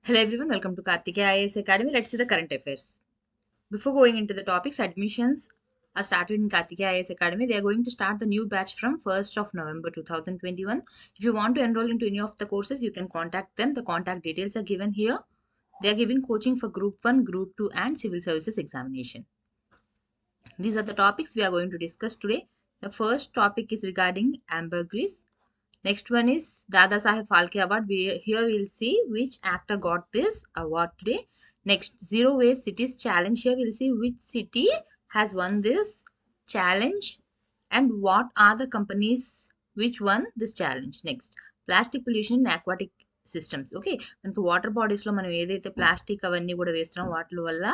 Hello everyone, welcome to Kartikeya IAS Academy. Let's see the current affairs. Before going into the topics, admissions are started in Kartikeya IAS Academy. They are going to start the new batch from 1st of November 2021. If you want to enroll into any of the courses, you can contact them. The contact details are given here. They are giving coaching for Group 1, Group 2 and Civil Services examination. These are the topics we are going to discuss today. The first topic is regarding ambergris. Next one is Dada Saheb Phalke Award. Here we'll see which actor got this award today. Next, Zero Waste Cities Challenge. Here we'll see which city has won this challenge and what are the companies which won this challenge. Next, plastic pollution in aquatic systems. Okay, మనకి water బాడీస్లో మనం ఏదైతే plastic అవన్నీ కూడా వేస్తున్నాం వాటి వల్ల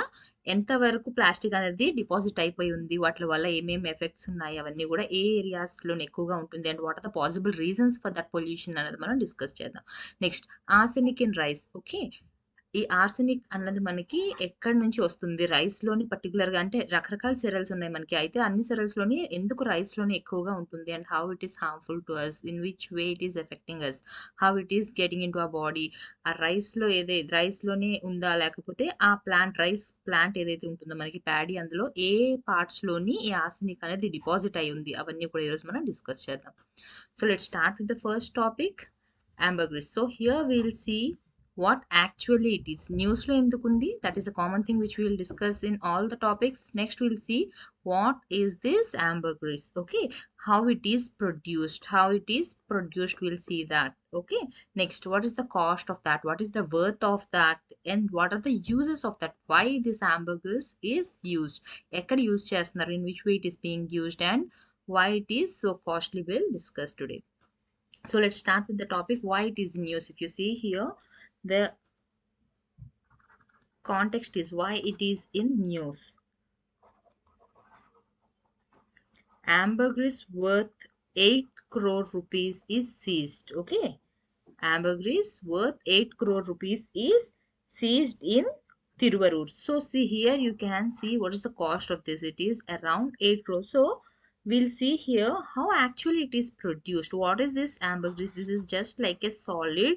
ఎంతవరకు plastic అనేది డిపాజిట్ అయిపోయి ఉంది, వాటి వల్ల ఏమేమి ఎఫెక్ట్స్ ఉన్నాయి, అవన్నీ కూడా ఏ ఏరియాస్లో ఎక్కువగా ఉంటుంది and what are the possible reasons for that pollution అనేది మనం డిస్కస్ చేద్దాం. Next, arsenic in rice. Okay, ఈ ఆర్సెనిక్ అన్నది మనకి ఎక్కడి నుంచి వస్తుంది? రైస్లోని పర్టికులర్గా, అంటే రకరకాల సెరల్స్ ఉన్నాయి మనకి, అయితే అన్ని సెరల్స్లోని ఎందుకు రైస్లోని ఎక్కువగా ఉంటుంది and how it is harmful to us, in which way it is affecting us, how it is getting into our body. ఆ రైస్లో రైస్లోనే ఉందా, లేకపోతే ఆ రైస్ ప్లాంట్ ఏదైతే ఉంటుందో మనకి ప్యాడీ, అందులో ఏ పార్ట్స్లోని ఈ ఆర్సెనిక్ అనేది డిపాజిట్ అయి ఉంది, అవన్నీ కూడా ఈరోజు మనం డిస్కస్ చేద్దాం. So let start with the first topic, ambergris. So here we'll see what actually it is. News lo endukundi, that is a common thing which we will discuss in all the topics. Next we'll see what is this ambergris. Okay, how it is produced, we'll see that. Okay, next, what is the cost of that, what is the worth of that, and what are the uses of that, why this ambergris is used, ekkada use chestunaru, in which way it is being used, and why it is so costly, we'll discuss today. So let's start with the topic, why it is in use. If you see here, the context is why it is in news. Ambergris worth 8 crore rupees is seized. Okay, ambergris worth 8 crore rupees is seized in Tiruvarur. So see here, you can see what is the cost of this. It is around 8 crore. So we'll see here how actually it is produced. What is this ambergris? This is just like a solid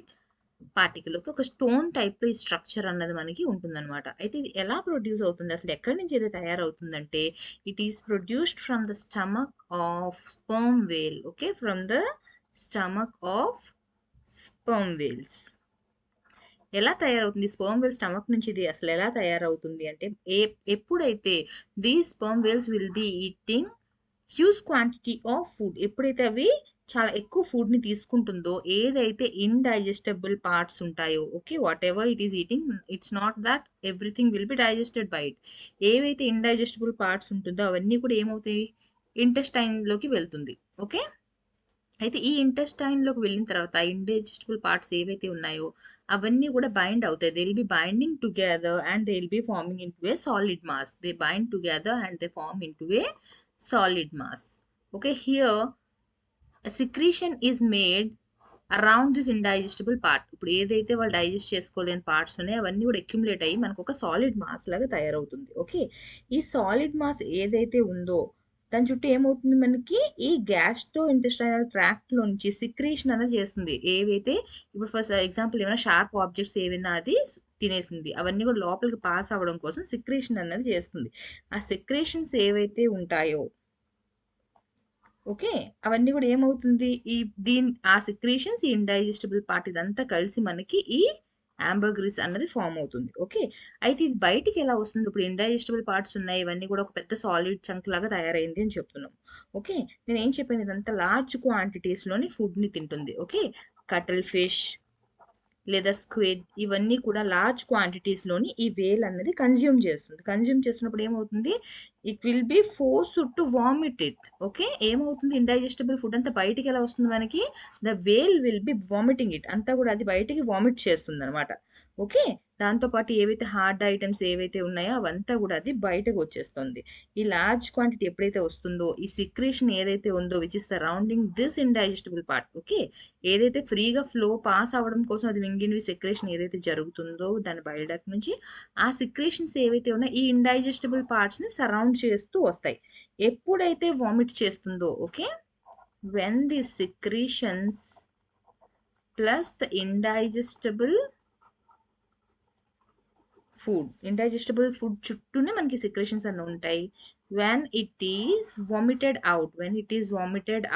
particle, ఒక stone type ఈ structure అన్నది మనకి ఉంటుందన్నమాట. అయితే ఇది ఎలా produce అవుతుంది, అసలు ఎక్కడి నుంచి అయితే తయారవుతుందంటే, it is produced from the stomach of sperm whale. Okay, from the stomach of sperm whales. ఎలా తయారవుతుంది? స్పర్మ్ వేల్ స్టమక్ నుంచి ఇది అసలు ఎలా తయారవుతుంది అంటే, ఎప్పుడైతే the sperm whales will be eating huge quantity of food, ఎప్పుడైతే అవి చాలా ఎక్కువ ఫుడ్ని తీసుకుంటుందో, ఏదైతే ఇండైజెస్టబుల్ పార్ట్స్ ఉంటాయో, okay, whatever it is eating, it's not that everything will be digested by it. ఏవైతే ఇండైజెస్టబుల్ పార్ట్స్ ఉంటుందో అవన్నీ కూడా ఏమవుతాయి, ఇంటెస్టైన్లోకి వెళ్తుంది. ఓకే, అయితే ఈ ఇంటెస్టైన్లోకి వెళ్ళిన తర్వాత ఇండైజెస్టబుల్ పార్ట్స్ ఏవైతే ఉన్నాయో అవన్నీ కూడా బైండ్ అవుతాయి. They will be binding together and they will be forming into a solid mass. They bind together and they form into a solid mass. Okay, here a secretion is made around this indigestible part. ఇప్పుడు ఏదైతే వాళ్ళు digest చేసుకోలేని parts ఉన్నాయో అవన్నీ కూడా accumulate అయ్యి మనకు ఒక సాలిడ్ మాస్ లాగా తయారవుతుంది. ఓకే, ఈ సాలిడ్ మాస్ ఏదైతే ఉందో దాని చుట్టూ ఏమవుతుంది, మనకి ఈ గ్యాస్ట్రో ఇంటెస్టైనల్ ట్రాక్ట్ లో నుంచి సిక్రీషన్ అనేది చేస్తుంది. ఏవైతే ఇప్పుడు ఫస్ట్ ఎగ్జాంపుల్ ఏమైనా షార్ప్ ఆబ్జెక్ట్స్ ఏమైనా అది తినేసింది, అవన్నీ కూడా లోపలికి పాస్ అవ్వడం కోసం సిక్రీషన్ అనేది చేస్తుంది. ఆ సిక్రేషన్స్ ఏవైతే ఉంటాయో, ఓకే, అవన్నీ కూడా ఏమవుతుంది, ఆ సెక్రీషన్స్, ఈ ఇండైజెస్టబుల్ పార్ట్ ఇదంతా కలిసి మనకి ఈ ambergris అన్నది ఫామ్ అవుతుంది. ఓకే, అయితే ఇది బయటికి ఎలా వస్తుంది? ఇప్పుడు ఇండైజెస్టబుల్ పార్ట్స్ ఉన్నాయి, ఇవన్నీ కూడా ఒక పెద్ద సాలిడ్ చంక్ లాగా తయారైంది అని చెప్తున్నాం. ఓకే, నేను ఏం చెప్పాను, ఇదంతా లార్జ్ క్వాంటిటీస్లోని ఫుడ్ని తింటుంది. ఓకే, కటల్ ఫిష్ లేదా స్క్విడ్, ఇవన్నీ కూడా లార్జ్ క్వాంటిటీస్లోని ఈ వేల్ అన్నది కన్జ్యూమ్ చేస్తుంది. కన్జ్యూమ్ చేస్తున్నప్పుడు ఏమవుతుంది, it will be force to vomit it. Okay, ఏమవుతుంది, ఇండైజెస్టబుల్ ఫుడ్ అంతా బయటికి ఎలా వస్తుంది మనకి, the whale will be vomiting it, అంతా కూడా అది బయటికి వామిట్ చేస్తుంది అనమాట. ఓకే, దాంతోపాటు ఏవైతే హార్డ్ ఐటమ్స్ ఏవైతే ఉన్నాయో అవంతా కూడా అది బయటకు వచ్చేస్తుంది. ఈ లార్జ్ క్వాంటిటీ ఎప్పుడైతే వస్తుందో, ఈ సిక్రేషన్ ఏదైతే ఉందో which is surrounding this indigestible part, okay, ఏదైతే ఫ్రీగా ఫ్లో పాస్ అవ్వడం కోసం అది మింగినవి సెక్రేషన్ ఏదైతే జరుగుతుందో దాని బయటకు నుంచి ఆ సిక్రేషన్స్ ఏవైతే ఉన్నాయో ఈ ఇండైజెస్టబుల్ పార్ట్స్ని సరౌండ్ చేస్తూ వస్తాయి. ఎప్పుడైతే వామిట్ చేస్తుందో, okay, when the secretions plus the indigestible food, indigestible food చుట్టూనే మనకి సెక్రేషన్స్ అన్నీ ఉంటాయి. When it is vomited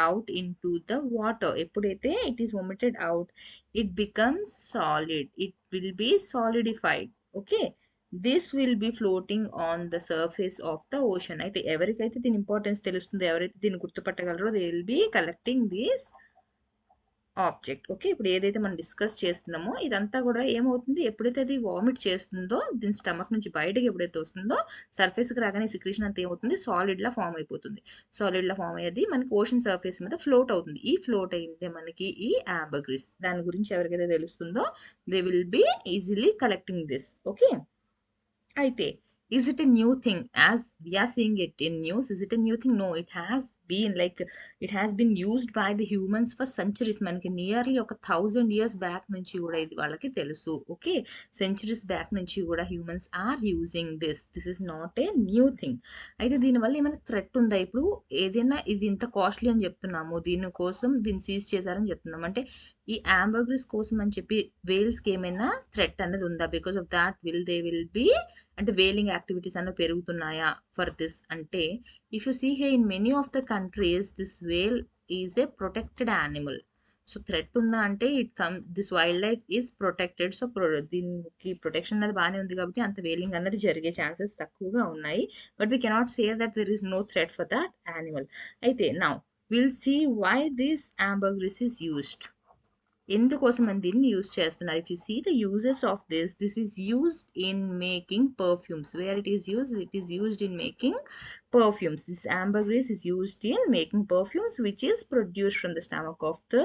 out in to the water, ఎప్పుడైతే it is vomited out, it becomes solid, it will be solidified. Okay, this will be floating on the surface of the ocean. అయితే ఎవరికైతే దీని importance తెలుస్తుందో, ఎవరైతే దీన్ని గుర్తుపట్టగలరో, they will be collecting this object. Okay, ఇప్పుడు ఏదైతే మనం డిస్కస్ చేస్తున్నామో ఇదంతా కూడా ఏమవుతుంది, ఎప్పుడైతే అది వామిట్ చేస్తుందో, దీని స్టమక్ నుంచి బయటకి ఎప్పుడైతే వస్తుందో, సర్ఫేస్కి రాగానే సిక్రేషన్ అంతా ఏమవుతుంది, సాలిడ్ లా ఫామ్ అయిపోతుంది. సాలిడ్ లా ఫామ్ అయ్యేది మనకి ఓషన్ సర్ఫేస్ మీద ఫ్లోట్ అవుతుంది. ఈ ఫ్లోట్ అయిందే మనకి ఈ యాంబర్గ్రిస్. దాని గురించి ఎవరికైతే తెలుస్తుందో, they will be easily collecting this. Okay, అయితే is it a new thing as we are seeing it in news? Is it a new thing? No, it has been used by the humans for centuries. మనకి nearly ఒక 1000 years back నుంచి కూడా ఇది వాళ్ళకి తెలుసు. Okay, centuries back నుంచి కూడా humans are using this is not a new thing. అయితే దీనివల్ల ఏమైనా థ్రెట్ ఉందా? ఇప్పుడు ఏదైనా ఇది ఇంత కాస్ట్లీ అని చెప్తున్నాము, దీనికోసం దీన్ని సీజ్ చేశారని చెప్తున్నాం అంటే, ఈ యాంబర్గ్రిస్ కోసం అని చెప్పి వేల్స్కి ఏమైనా థ్రెట్ అనేది ఉందా? Because of that will be, అంటే వేలింగ్ యాక్టివిటీస్ అన్న పెరుగుతున్నాయా ఫర్ దిస్ అంటే, if you see hey in many of the countries this whale is a protected animal. So threat ఉందా అంటే, this wildlife is protected. So దీనికి protection అనేది బాగానే ఉంది కాబట్టి అంత వేలింగ్ అన్నది జరిగే ఛాన్సెస్ తక్కువగా ఉన్నాయి. But we cannot say that there is no threat for that animal. అయితే now will see why this ambergris is used. ఎందుకోసం అని దీన్ని యూజ్ చేస్తున్నారు? If you see the uses of this is used in making perfumes. Where it is used in making perfumes. This ambergris is used in making perfumes, which is produced from the stomach of the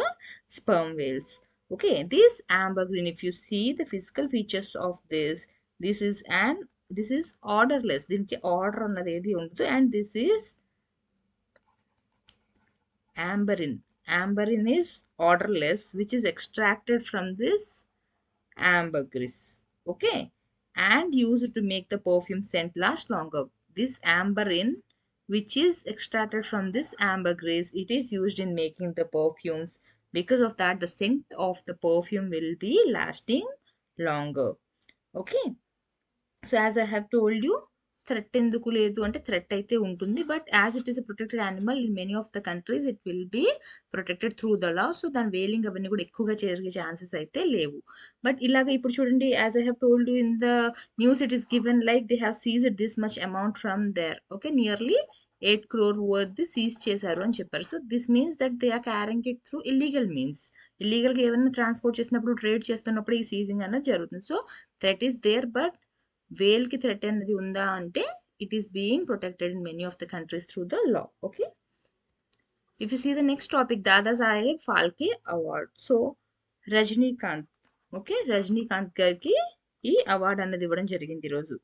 sperm whales. Okay, this ambergris, if you see the physical features of this is orderless. దీనికి order అన్నది ఏది ఉండదు. And this is amberine. Amberine is odorless, which is extracted from this ambergris. Okay, and used to make the perfume scent last longer. This amberine, which is extracted from this ambergris, it is used in making the perfumes. Because of that, the scent of the perfume will be lasting longer. Okay, so as I have told you, threat ఎందుకు లేదు అంటే, threat అయితే ఉంటుంది, but as it is a protected animal in many of the countries it will be protected through the law. So దాని whaling అవన్నీ కూడా ఎక్కువగా జరిగే ఛాన్సెస్ అయితే లేవు. బట్ ఇలాగ ఇప్పుడు చూడండి, as I have told you in the news, it is given like they have seized this much amount from there. Okay, nearly 8 crore worth seize చేశారు అని చెప్పారు. So this means that they are carrying it through illegal means. ఇల్లీగల్గా ఏమైనా transport చేసినప్పుడు, trade చేస్తున్నప్పుడు ఈ seizing అన్నది జరుగుతుంది. So threat is there, but whale కి థ్రెట్ అనేది ఉందా అంటే, it is being protected in many of the countries through the law. Okay, if you see the next topic, Dadasaheb Phalke award. So Rajinikanth, okay, Rajinikanth గారికి ఈ అవార్డు అన్నది ఇవ్వడం జరిగింది ఈరోజు.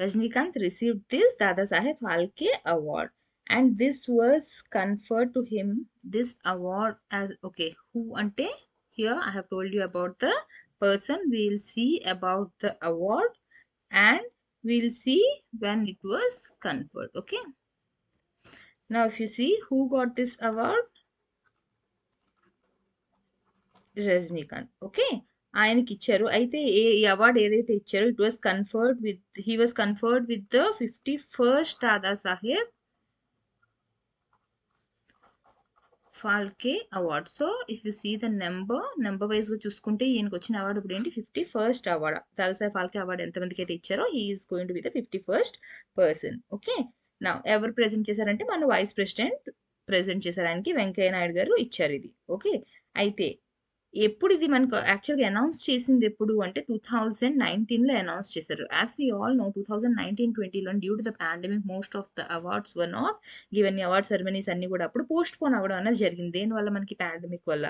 Rajnikant received this Dadasaheb Phalke award, and this was conferred to him, this award, as okay, who ante, here I have told you about the person. We'll see about the award and we'll see when it was conferred. Okay, now if you see who got this award, Rajinikanth. Okay, ఆయనకి ఇచ్చారు. అయితే ఈ award ఏదైతే ఇచ్చారో, he was conferred with the 51st Dadasaheb Phalke award. So if you see the number wise గా చూసుకుంటే, ఈయనకి వచ్చిన అవార్డు ఇప్పుడు ఏంటి, 51st award. Dadasaheb Phalke award ఎంతమందికి అయితే ఇచ్చారో, he is going to be the 51st person. Okay, నా ఎవరు ప్రెజెంట్ చేశారంటే, మన వైస్ ప్రెసిడెంట్ ప్రెజెంట్ చేశారానికి వెంకయ్య నాయుడు గారు ఇచ్చారు ఇది. ఓకే, అయితే ఎప్పుడు ఇది మనకు యాక్చువల్గా అనౌన్స్ చేసింది ఎప్పుడు అంటే, 2019లో అనౌన్స్ చేశారు. యాజ్ వి ఆల్ నో, 2019-20లో due to the pandemic most of the awards were not given. Award ceremonies అన్ని కూడా అప్పుడు పోస్ట్ పోన్ అవ్వడం అనేది జరిగింది. దేనివల్ల, మనకి పాండమిక్ వల్ల.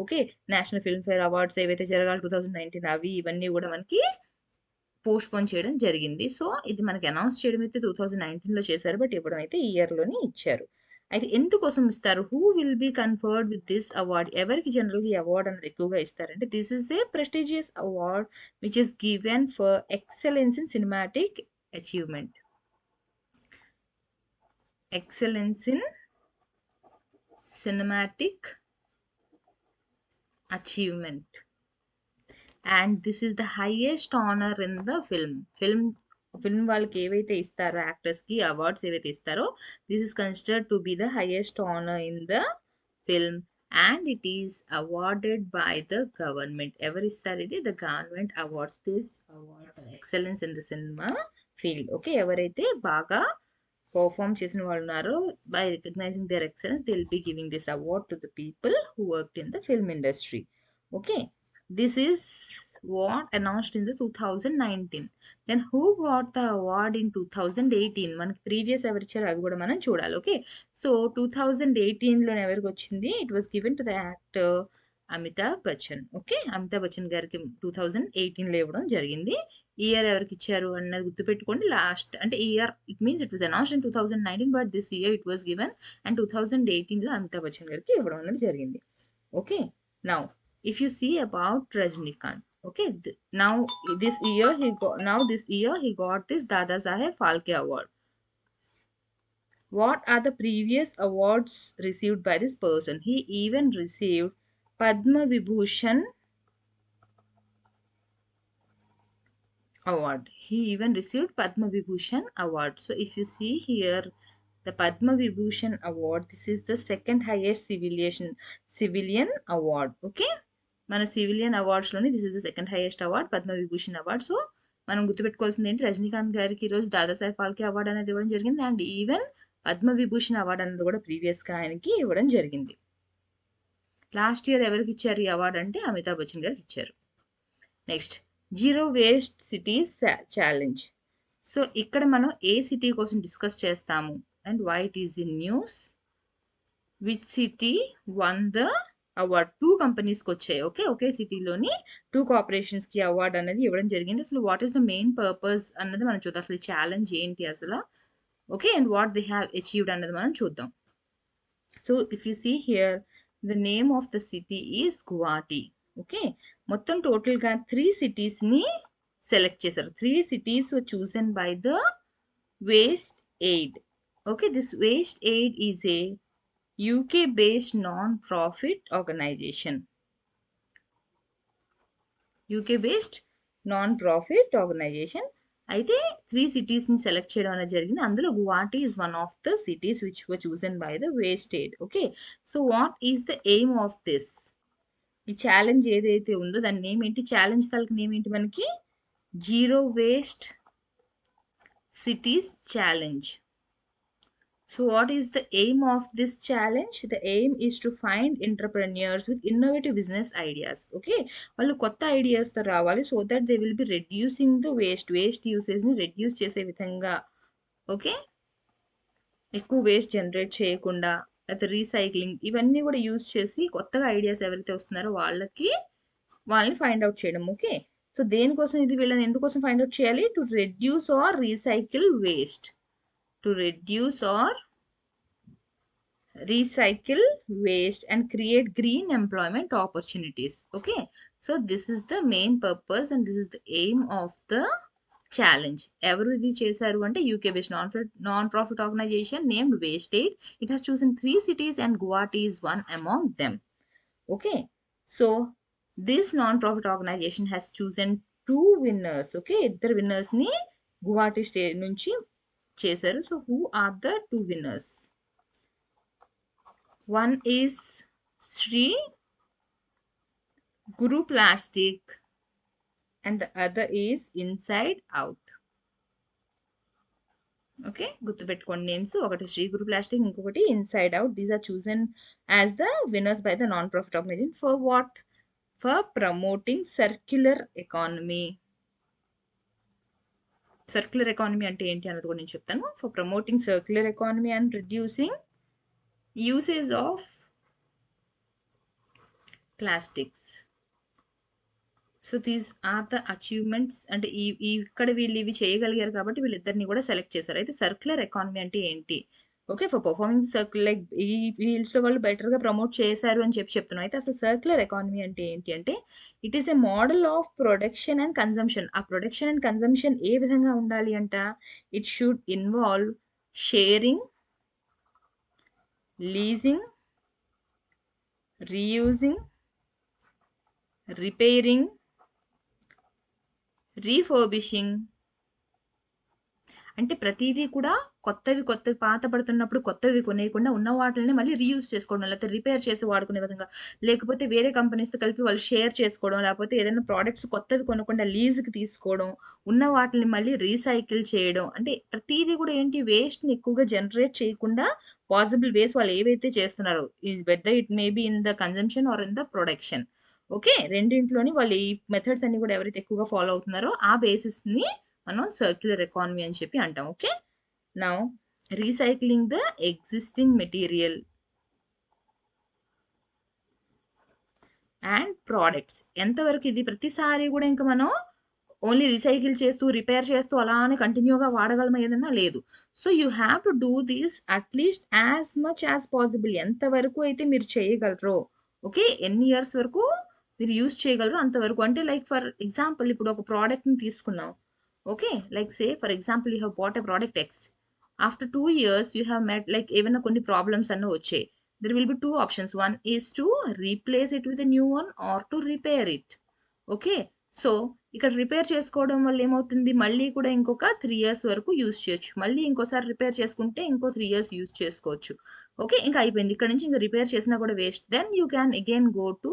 ఓకే, నేషనల్ ఫిల్మ్ఫేర్ అవార్డ్స్ ఏవైతే జరగాలి 2019, అవి ఇవన్నీ కూడా మనకి పోస్ట్ పోన్ చేయడం జరిగింది. సో ఇది మనకి అనౌన్స్ చేయడం అయితే 2019లో చేశారు, బట్ ఇవ్వడం అయితే ఈ ఇయర్లోనే ఇచ్చారు. అయితే ఎందుకోసం ఇస్తారు, who will be conferred with this award, ఎవరికి జనరల్గా ఈ అవార్డ్ అనేది ఎక్కువగా ఇస్తారంటే, this is a prestigious award which is given for excellence in cinematic achievement. Excellence in cinematic achievement. And this is the highest honour in the film వాళ్ళకి ఏవైతే ఇస్తారో యాక్టర్స్కి awards ఏవైతే ఇస్తారో this is considered to be the highest honour in the film and it is awarded by the government. ఎవరు ఇస్తారు ఇది? The government awards this award excellence in the cinema field. Okay, ఎవరైతే బాగా perform చేసిన వాళ్ళు ఉన్నారో by recognizing their excellence they'll be giving this award to the people who worked in the film industry. Okay, this is what announced in the 2019. Then who got the award in 2018? మనకి previous ఎవరు ఇచ్చారు అవి కూడా మనం చూడాలి. Okay, so 2018లో ఎవరికి వచ్చింది? It was given to the actor Amitabh Bachchan. Okay, Amitabh Bachchan గారికి 2018లో ఇవ్వడం జరిగింది. ఇయర్ ఎవరికి ఇచ్చారు అన్నది గుర్తుపెట్టుకోండి. లాస్ట్ అంటే ఈ year it means it was announced in 2019 but this year it was given and 2018లో అమితాబ్ బచ్చన్ గారికి ఇవ్వడం అనేది జరిగింది. Okay, now if you see about Rajinikanth. Okay, now this year he got this Dada Saheb Phalke award. What are the previous awards received by this person? He even received Padma Vibhushan award. He even received Padma Vibhushan award. So if you see here the Padma Vibhushan award, this is the second highest civilian award. Okay, మన civilian అవార్డ్స్లోని this is the second highest award Padma Vibhushan award. So మనం గుర్తుపెట్టుకోవాల్సింది ఏంటి? రజనీకాంత్ గారికి ఈరోజు Dadasaheb Phalke award అనేది ఇవ్వడం జరిగింది and even Padma Vibhushan award అనేది కూడా ప్రీవియస్గా ఆయనకి ఇవ్వడం జరిగింది. లాస్ట్ ఇయర్ ఎవరికి ఇచ్చారు ఈ అవార్డు అంటే అమితాబ్ బచ్చన్ గారికి ఇచ్చారు. Next, zero waste cities challenge. So ఇక్కడ మనం ఏ సిటీ కోసం డిస్కస్ చేస్తాము and why it is in news, which city won the award. 2 కంపెనీస్కి వచ్చాయి. ఓకే, ఒకే సిటీలోని 2 కార్పొరేషన్స్కి అవార్డ్ అనేది ఇవ్వడం జరిగింది. అసలు what is the main purpose అన్నది మనం చూద్దాం. అసలు ఛాలెంజ్ ఏంటి అసలు? Okay, and what they have achieved అన్నది మనం చూద్దాం. So if you see here the name of the city is Guwahati. Okay, మొత్తం టోటల్గా 3 సిటీస్ని సెలెక్ట్ చేశారు. 3 cities were chosen by the Waste Aid. Okay, this Waste Aid is a UK-based non-profit organization. UK-based non-profit organization. అయితే 3 cities-ని select చేయడం అనేది జరిగింది. అందులో Guwahati is one of the cities which were chosen by the Waste Aid. Okay, so what is the aim of this? ఈ challenge ఏదైతే ఉందో దాని name ఏంటి? ఛాలెంజ్ తాలూకు నేమ్ ఏంటి మనకి? Zero waste cities challenge. So what is the aim of this challenge? The aim is to find entrepreneurs with innovative business ideas. Okay, వాళ్ళు కొత్త ఐడియాస్తో రావాలి so that they will be reducing the waste usageని reduce చేసే విధంగా. Okay, ఎక్కువ waste generate చేయకుండా అయితే recycling ఇవన్నీ కూడా యూజ్ చేసి కొత్తగా ఐడియాస్ ఎవరైతే వస్తున్నారో వాళ్ళని ఫైండ్ అవుట్ చేయడం. ఓకే, సో దేనికోసం ఇది? వీళ్ళని ఎందుకోసం ఫైండ్ అవుట్ చేయాలి? To reduce or recycle waste. To reduce or recycle waste and create green employment opportunities. Okay, so this is the main purpose and this is the aim of the challenge. Every ఇది చేశారు అంటే UK based non-profit organization named Waste Aid. It has chosen 3 cities and Guwahati is one among them. Okay, so this non-profit organization has chosen 2 winners. Okay, ఇద్దరు winners ని Guwahati state నుంచి చేశారు. So who are the 2 winners? One is Sri Guru Plastic and the other is Inside Out. Okay, గుర్తుపెట్టుకోండి names. ఒకటి Shri Guru plastic, ఇంకొకటి inside out. These are chosen as the winners by the non profit organisation. For what? For promoting circular economy. Circular economy అంటే ఏంటి అన్నది కూడా నేను చెప్తాను. For promoting circular economy and reducing usage of plastics. So these are the achievements. అంటే ఇక్కడ వీళ్ళు ఇవి చేయగలిగారు కాబట్టి వీళ్ళిద్దరిని కూడా సెలెక్ట్ చేశారు. అయితే సర్క్యులర్ ఎకానమీ అంటే ఏంటి? Okay, for performing circle like ఈ ఫీల్డ్స్లో వాళ్ళు బెటర్గా ప్రమోట్ చేశారు అని చెప్తున్నాం. అయితే అసలు సర్క్యులర్ ఎకానమీ అంటే ఏంటి అంటే it is a model of production and consumption. ఆ ప్రొడక్షన్ అండ్ కన్జంప్షన్ ఏ విధంగా ఉండాలి అంట? It should involve sharing, leasing, reusing, repairing, refurbishing అంటే ప్రతీదీ కూడా కొత్తవి పాత పడుతున్నప్పుడు కొత్తవి కొనేయకుండా ఉన్న వాటిల్ని మళ్ళీ రీయూజ్ చేసుకోవడం, లేకపోతే రిపేర్ చేసి వాడుకునే విధంగా, లేకపోతే వేరే కంపెనీస్‌తో కలిపి వాళ్ళు షేర్ చేసుకోవడం, లేకపోతే ఏదైనా ప్రొడక్ట్స్ కొత్తవి కొనకుండా లీజ్‌కి తీసుకోవడం, ఉన్న వాటిని మళ్ళీ రీసైకిల్ చేయడం. అంటే ప్రతీదీ కూడా ఏంటి వేస్ట్‌ని ఎక్కువగా జనరేట్ చేయకుండా పాసిబుల్ వేస్ వాళ్ళు ఏవైతే చేస్తున్నారో whether it may be in the consumption or in the production. Okay. రెండింట్లోని వాళ్ళు ఈ మెథడ్స్ అన్ని కూడా ఎవరైతే ఎక్కువగా ఫాలో అవుతున్నారో ఆ బేసిస్‌ని మనం సర్క్యులర్ ఎకానమీ అని చెప్పి అంటాం. Okay. Now recycling the existing material and products. ఎంతవరకు ఇది ప్రతిసారి కూడా ఇంకా మనం ఓన్లీ రీసైకిల్ చేస్తూ, రిపేర్ చేస్తూ అలానే కంటిన్యూగా వాడగలమా ఏదన్నా? లేదు. So, you have to do this at least as much as possible. ఎంతవరకు అయితే మీరు చేయగలరో, ఓకే. ఎన్ని ఇయర్స్ వరకు మీరు యూజ్ చేయగలరో అంతవరకు. అంటే లైక్ ఫర్ ఎగ్జాంపుల్ ఇప్పుడు ఒక ప్రొడక్ట్‌ని తీసుకున్నాం. Okay. Like say for example you have bat a product X. After 2 years you have met like ఏవైనా కొన్ని ప్రాబ్లమ్స్ అన్నా వచ్చాయి. There will be two options. One is to replace it with a new one or to repair it. Okay. So, ఇక్కడ repair చేసుకోవడం వల్ల ఏమవుతుంది? మళ్ళీ కూడా ఇంకొక 3 ఇయర్స్ వరకు యూజ్ చేయొచ్చు. మళ్ళీ ఇంకోసారి రిపేర్ చేసుకుంటే ఇంకో 3 ఇయర్స్ యూజ్ చేసుకోవచ్చు. ఓకే. ఇంకా అయిపోయింది. ఇక్కడ నుంచి ఇంక రిపేర్ చేసినా కూడా waste. Then you can again go to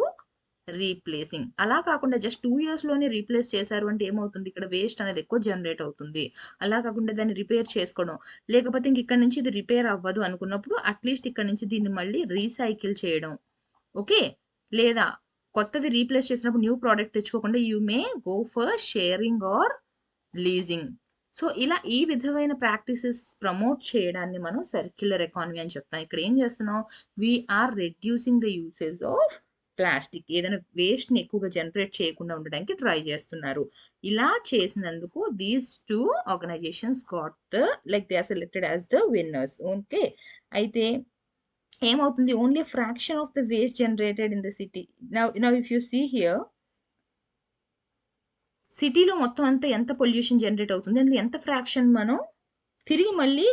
replacing. అలా కాకుండా జస్ట్ 2 ఇయర్స్‌లోనే రీప్లేస్ చేశారు అంటే ఏమవుతుంది? ఇక్కడ వేస్ట్ అనేది ఎక్కువ జనరేట్ అవుతుంది. అలా కాకుండా దాన్ని రిపేర్ చేసుకోవడం. లేకపోతే ఇంక ఇక్కడి నుంచి ఇది రిపేర్ అవ్వదు అనుకున్నప్పుడు అట్‌లీస్ట్ ఇక్కడి నుంచి దీన్ని మళ్ళీ రీసైకిల్ చేయడం. ఓకే. లేదా కొత్తది రీప్లేస్ చేసినప్పుడు న్యూ ప్రొడక్ట్ తెచ్చుకోకుండా you may go for sharing or leasing. So, ఇలా ఈ విధమైన ప్రాక్టీసెస్ ప్రమోట్ చేయడాన్ని మనం సర్క్యులర్ ఎకానమీ అని చెప్తాం. ఇక్కడ ఏం చేస్తున్నాం? We are reducing the usage of plastic. ఏదైనా వేస్ట్‌ని ఎక్కువగా జనరేట్ చేయకుండా ఉండడానికి ట్రై చేస్తున్నారు. ఇలా చేసినందుకు these 2 organisations got the like they are selected as the winners. Okay. అయితే ఏమవుతుంది? Only a fraction of the waste generated in the city. Now if you see here సిటీలో మొత్తం అంతా ఎంత పొల్యూషన్ జనరేట్ అవుతుంది? అందులో ఎంత ఫ్రాక్షన్ మనం తిరిగి మళ్ళీ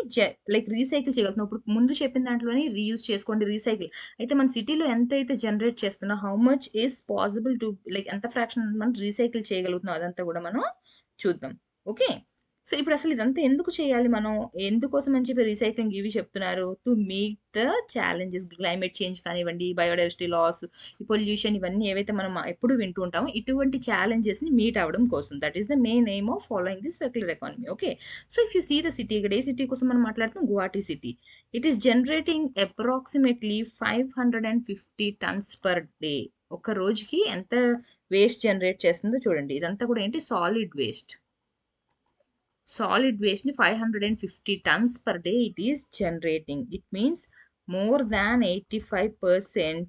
లైక్ రీసైకిల్ చేయగలుగుతున్నాం. ఇప్పుడు ముందు చెప్పిన దాంట్లోనే రీయూజ్ చేసుకోండి, రీసైకిల్. అయితే మన సిటీలో ఎంతైతే జనరేట్ చేస్తున్నాం, how much is possible to like ఎంత ఫ్రాక్షన్ మనం రీసైకిల్ చేయగలుగుతున్నాం అదంతా కూడా మనం చూద్దాం. ఓకే. సో, ఇప్పుడు అసలు ఇదంతా ఎందుకు చేయాలి మనం? ఎందుకోసం అని చెప్పి రీసైక్లింగ్ ఇవి చెప్తున్నారు? To meet the challenges climate change కానివ్వండి, బయోడైవర్సిటీ లాస్, ఈ పొల్యూషన్ ఇవన్నీ ఏవైతే మనం ఎప్పుడు వింటూ ఉంటామో ఇటువంటి ఛాలెంజెస్‌ని మీట్ అవ్వడం కోసం. That is the main aim of following this circular economy. Okay. So, if you see the city ఇక్కడ ఏ సిటీ కోసం మనం మాట్లాడుతాం? Guwahati city. It is generating approximately 550 tons per day. ఒక రోజుకి ఎంత వేస్ట్ జనరేట్ చేస్తుందో చూడండి. ఇదంతా కూడా ఏంటి? Solid waste. Solid waste ni 550 tons per day it is generating. It means more than 85%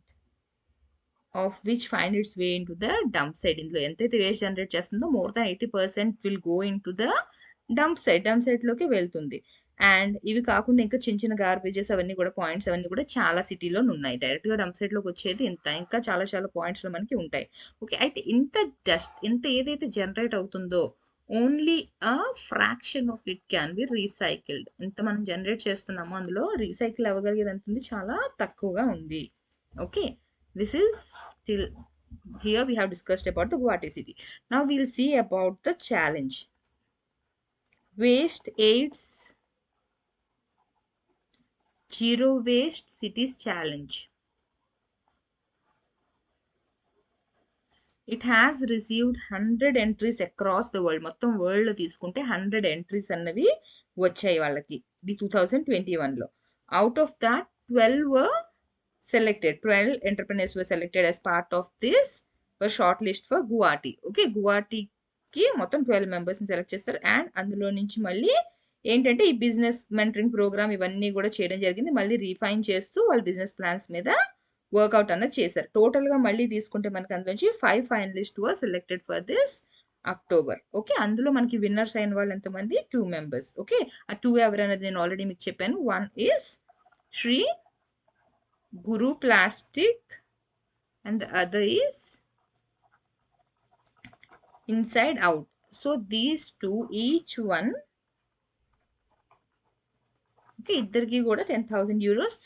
of which find its way into the dump site. ఇందులో ఎంతైతే వేస్ట్ జనరేట్ చేస్తుందో more than 80% will go in to the dump site లోకి వెళ్తుంది. And ఇవి కాకుండా ఇంకా చిన్న చిన్న గార్బేజెస్ అవన్నీ కూడా పాయింట్స్ అవన్నీ కూడా చాలా సిటీలో ఉన్నాయి. డైరెక్ట్ గా డంప్ సైట్ లోకి వచ్చేది ఇంత, ఇంకా చాలా చాలా పాయింట్స్ లో మనకి ఉంటాయి. ఓకే. అయితే ఇంత ఏదైతే జనరేట్ అవుతుందో only a fraction of it can be recycled. ఎంత మనం జనరేట్ చేస్తున్నామో అందులో రీసైకిల్ అవ్వగలిగేది ఎంత ఉంది? చాలా తక్కువగా ఉంది. Okay. This is till here we have discussed about the Guwahati city. Now we'll see about the challenge. Waste AIDS Zero Waste Cities Challenge. It has received 100 entries across the world. మొత్తం world లో తీసుకుంటే 100 entries అన్నవి వచ్చాయి వాళ్ళకి the 2021 లో. Out of that 12 were selected. 12 entrepreneurs were selected as part of this short list for Guwahati. Okay, గువాహటికి మొత్తం 12 members ని select చేస్తారు. అండ్ అందులో నుంచి మళ్ళీ ఏంటంటే ఈ బిజినెస్ మెంటరింగ్ ప్రోగ్రామ్ ఇవన్నీ కూడా చేయడం జరిగింది. మళ్ళీ రీఫైన్ చేస్తూ వాళ్ళ బిజినెస్ ప్లాన్స్ మీద వర్కౌట్ అన్నది చేశారు. టోటల్ గా మళ్ళీ తీసుకుంటే మనకి అందులోంచి 5 finalist were selected for this October. Okay. అందులో మనకి విన్నర్స్ అయిన వాళ్ళు ఎంతమంది? 2 మెంబర్స్. ఓకే. ఆ 2 ఎవరనేది నేను ఆల్రెడీ మీకు చెప్పాను. One is Shri Guru Plastic and the other is Inside Out. So these two, each one, okay, ఇద్దరికి కూడా 10,000 euros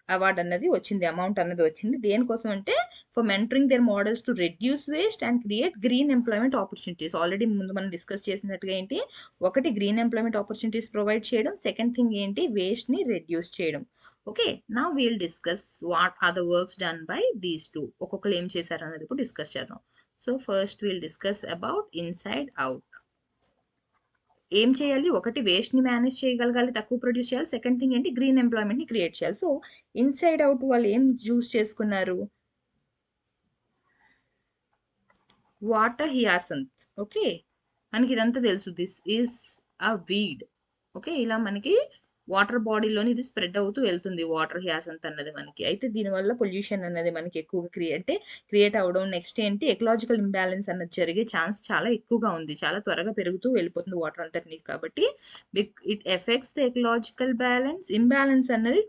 అవార్డ్ అన్నది వచ్చింది, అమౌంట్ అన్నది వచ్చింది. దేనికోసం అంటే for mentoring their models to reduce waste and create green employment opportunities. Already ముందు మనం డిస్కస్ చేసినట్టుగా ఏంటి, ఒకటి గ్రీన్ ఎంప్లాయ్మెంట్ ఆపర్చునిటీస్ ప్రొవైడ్ చేయడం, సెకండ్ థింగ్ ఏంటి, వేస్ట్ ని రెడ్యూస్ చేయడం. Okay, now we'll discuss what are the works done by these two. ఒక్కొక్కరు ఏం చేశారు అనేది ఇప్పుడు డిస్కస్ చేద్దాం. So first we'll discuss about inside out. ఏం చేయాలి, ఒకటి వేస్ట్ ని మేనేజ్ చేయగలగాలి, తక్కువ ప్రొడ్యూస్ చేయాలి, సెకండ్ థింగ్ ఏంటి, గ్రీన్ ఎంప్లాయ్మెంట్ ని క్రియేట్ చేయాలి. సో ఇన్సైడ్ అవుట్ వాళ్ళు ఏం చూస్ చేసుకున్నారు, వాటర్ హియాసంత్. ఓకే, మనకి ఇదంతా తెలుసు, this is a weed. Okay, ఇలా మనకి వాటర్ బాడీలోని ఇది స్ప్రెడ్ అవుతూ వెళ్తుంది, వాటర్ హియాసంత్ అన్నది మనకి. అయితే దీనివల్ల పొల్యూషన్ అన్నది మనకి ఎక్కువగా క్రియేట్ అవ్వడం, నెక్స్ట్ ఏంటి, ఎకలాజికల్ ఇంబ్యాలెన్స్ అన్నది జరిగే ఛాన్స్ చాలా ఎక్కువగా ఉంది, చాలా త్వరగా పెరుగుతూ వెళ్ళిపోతుంది వాటర్ అంతటినీ. కాబట్టి it effects the ecological balance, imbalance అన్నది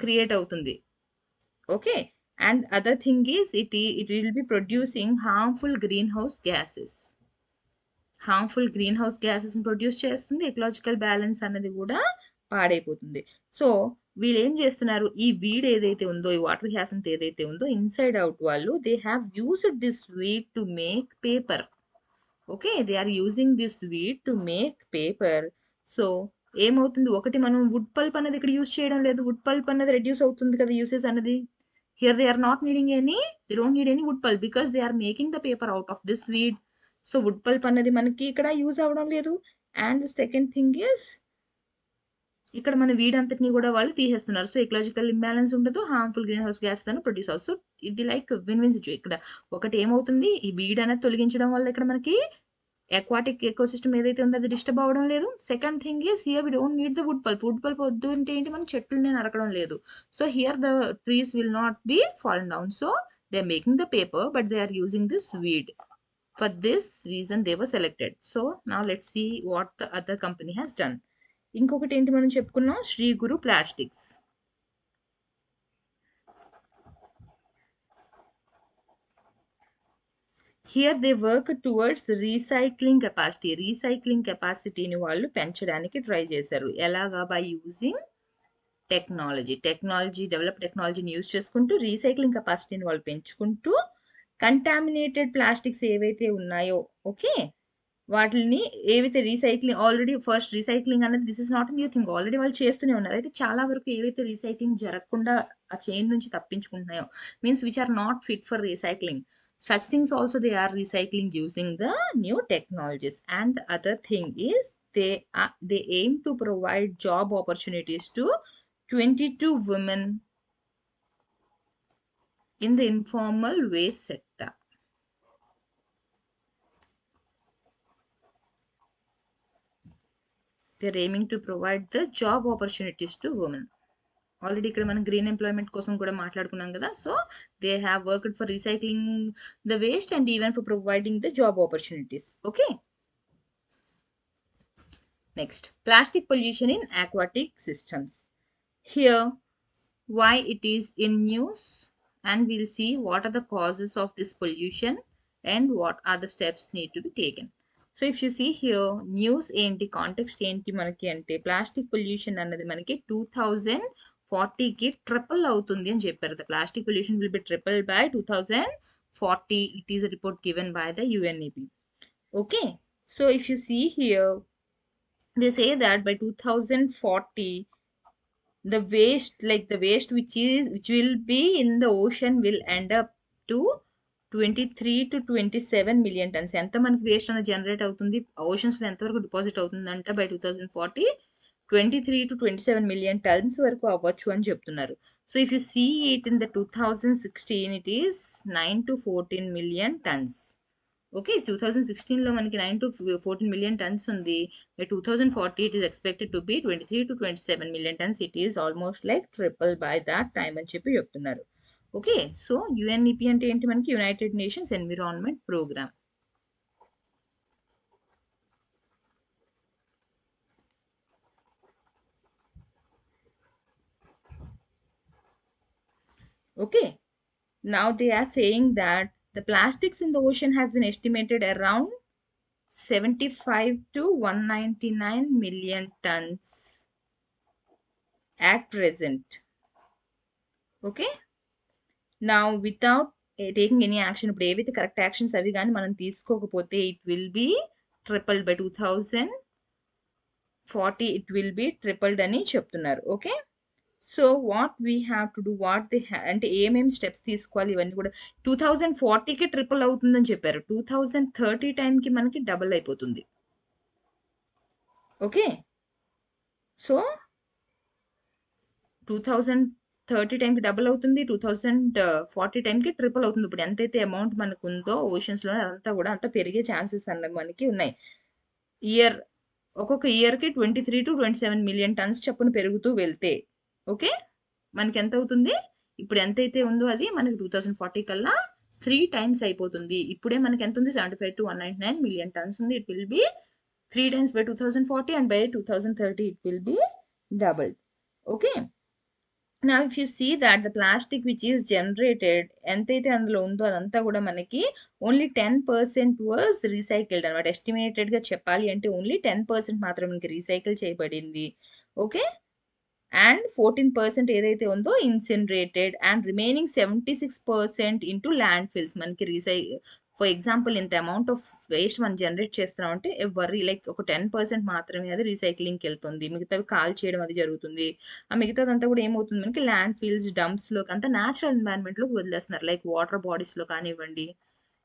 క్రియేట్ అవుతుంది. Okay, and other thing is it will B producing harmful green house gases. Harmful green house gases produce చేస్తుంది, ఎకలాజికల్ బ్యాలెన్స్ అన్నది కూడా పాడైపోతుంది. సో వీళ్ళు ఏం చేస్తున్నారు, ఈ వీడ్ ఏదైతే ఉందో, ఈ వాటర్ హ్యాసంత్ ఏదైతే ఉందో, ఇన్సైడ్ అవుట్ వాళ్ళు they have used this weed to make paper. Okay, they are using this weed to make paper. So ఏమవుతుంది, ఒకటి మనం వుడ్ పల్ప్ అనేది ఇక్కడ యూజ్ చేయడం లేదు, వుడ్ పల్ప్ అనేది రెడ్యూస్ అవుతుంది కదా యూసెస్ అన్నది. Here they are not needing any, they don't need any wood pulp because they are making the paper out of this weed. So wood pulp అనేది మనకి ఇక్కడ యూజ్ అవ్వడం లేదు. అండ్ సెకండ్ థింగ్ ఇస్, ఇక్కడ మన weed అంతటిని కూడా వాళ్ళు తీసేస్తున్నారు. సో ఎకలాజికల్ ఇంబ్యాలెన్స్ ఉండదు, హార్మ్ఫుల్ గ్రీన్ హౌస్ గ్యాస్ అని ప్రొడ్యూస్ అవుతుంది. సో ఇది లైక్ విన్ విన్ సిచ్యువేషన్. ఇక్కడ ఒకటి ఏమవుతుంది, ఈ వీడ్ అనేది తొలగించడం వల్ల ఇక్కడ మనకి aquatic ecosystem ఏదైతే ఉందో అది డిస్టర్బ్ అవ్వడం లేదు. Second thing is here we don't need the wood pulp. Wood pulp వద్దు అంటే ఏంటి, మనం చెట్లని నరకడం లేదు. So here the trees will not be fallen down. So they are making the paper but they are using this weed. For this reason they were selected. So now let's see what the other company has done. ఇంకొకటి ఏంటి మనం చెప్పుకున్నాం, Shri Guru plastics. Here they work towards recycling capacity. Recycling కెపాసిటీని వాళ్ళు పెంచడానికి try చేశారు. ఎలాగా, by using technology develop టెక్నాలజీని యూజ్ చేసుకుంటూ రీసైక్లింగ్ కెపాసిటీని వాళ్ళు పెంచుకుంటూ, కంటామినేటెడ్ ప్లాస్టిక్స్ ఏవైతే ఉన్నాయో, ఓకే, వాటిని ఏవైతే రీసైక్లింగ్, ఆల్రెడీ ఫస్ట్ రీసైక్లింగ్ అనేది this is not new thing, already వాళ్ళు చేస్తూనే ఉన్నారు. అయితే చాలా వరకు ఏవైతే రీసైక్లింగ్ జరగకుండా ఆ చైన్ నుంచి తప్పించుకుంటున్నాయో, means which are not fit for recycling, such things also they are recycling using the new technologies. And the other thing is they aim to provide job opportunities to 22 women in the informal waste sector. They're aiming to provide the job opportunities to women. Already ఇక్కడ మనం green employment కోసం కూడా మాట్లాడుకున్నాం కదా. So they have worked for recycling the waste and even for providing the job opportunities. Okay, next, plastic pollution in aquatic systems. Here why it is in news, and we'll see what are the causes of this pollution and what are the steps need to be taken. So if you see here, news ఏంటి, context ఏంటి మనకి అంటే, plastic pollution అన్నది మనకి 2040కి triple అవుతుంది అని చెప్పారు. The plastic pollution will be triple by 2040. It is a report given by the UNEP. Okay, so if you see here, they say that by 2040 the waste which will be in the ocean will end up to 23 to 27 million tons. ఎంత మనకి waste అనేది generate అవుతుంది, oceans లో ఎంతవరకు deposit అవుతుందంటే by 2040 23 to 27 million tons వరకు అవ్వచ్చు అని చెప్తున్నారు. So if you see it in the 2016 it is 9 to 14 million tons. Okay, 2016లో మనకి 9 to 14 million tons ఉంది. By 2040 it is expected to be 23 to 27 million tons. It is almost like triple by that time అని చెప్పి చెప్తున్నారు. Okay, so UNEP అంటే ఏంటి, మనకి United Nations Environment Programme. Okay, now they are saying that the plastics in the ocean has been estimated around 75 to 199 million tons at present. Okay, now without taking any action, ఇప్పుడు ఏవైతే correct actions అవి కానీ మనం తీసుకోకపోతే it will be tripled by 2040, it will be tripled అని చెప్తున్నారు. Okay, so what we have to do, what the అంటే ఏమేమి స్టెప్స్ తీసుకోవాలి ఇవన్నీ కూడా. 2040కి ట్రిపుల్ అవుతుందని చెప్పారు, 2030 టైంకి మనకి డబుల్ అయిపోతుంది. ఓకే, సో 2030 టైంకి డబుల్ అవుతుంది, 2040 టైంకి ట్రిపుల్ అవుతుంది. ఇప్పుడు ఎంతైతే అమౌంట్ మనకు ఉందో ఓషన్స్లో అదంతా కూడా అంతా పెరిగే ఛాన్సెస్ అన్నది మనకి ఉన్నాయి. ఇయర్ ఒక్కొక్క ఇయర్కి 23 to 27 మిలియన్ టన్స్ చొప్పున పెరుగుతూ వెళ్తే ఓకే మనకి ఎంత అవుతుంది, ఇప్పుడు ఎంతైతే ఉందో అది మనకి 2040 కల్లా 3 టైమ్స్ అయిపోతుంది. ఇప్పుడే మనకి ఎంత ఉంది, 75 to 199 మిలియన్ టన్స్ ఉంది. It will B 3 times by 2040 and by 2030 it will be doubled. Okay, now if you see that the plastic which is generated ఎంతైతే అందులో ఉందో అదంతా కూడా మనకి ఓన్లీ 10% was రీసైకిల్డ్ అనమాట. ఎస్టిమేటెడ్ గా చెప్పాలి అంటే ఓన్లీ 10% మాత్రం మనకి రీసైకిల్ చేయబడింది. ఓకే, అండ్ 14% ఏదైతే ఉందో incinerated and remaining 76% into landfills. మనకి ఫర్ ఎగ్జాంపుల్ ఇంత అమౌంట్ ఆఫ్ వేస్ట్ మనం జనరేట్ చేస్తున్నాం అంటే ఎవరి లైక్ ఒక 10% మాత్రమే అది రీసైక్లింగ్కి వెళ్తుంది, మిగతావి కాల్ చేయడం అది జరుగుతుంది. ఆ మిగతాదంతా కూడా ఏమవుతుంది మనకి ల్యాండ్ ఫిల్స్ డంప్స్లోకి అంతా న్యాచురల్ ఎన్వైరన్మెంట్లోకి వదిలేస్తున్నారు. లైక్ వాటర్ బాడీస్లో కానివ్వండి,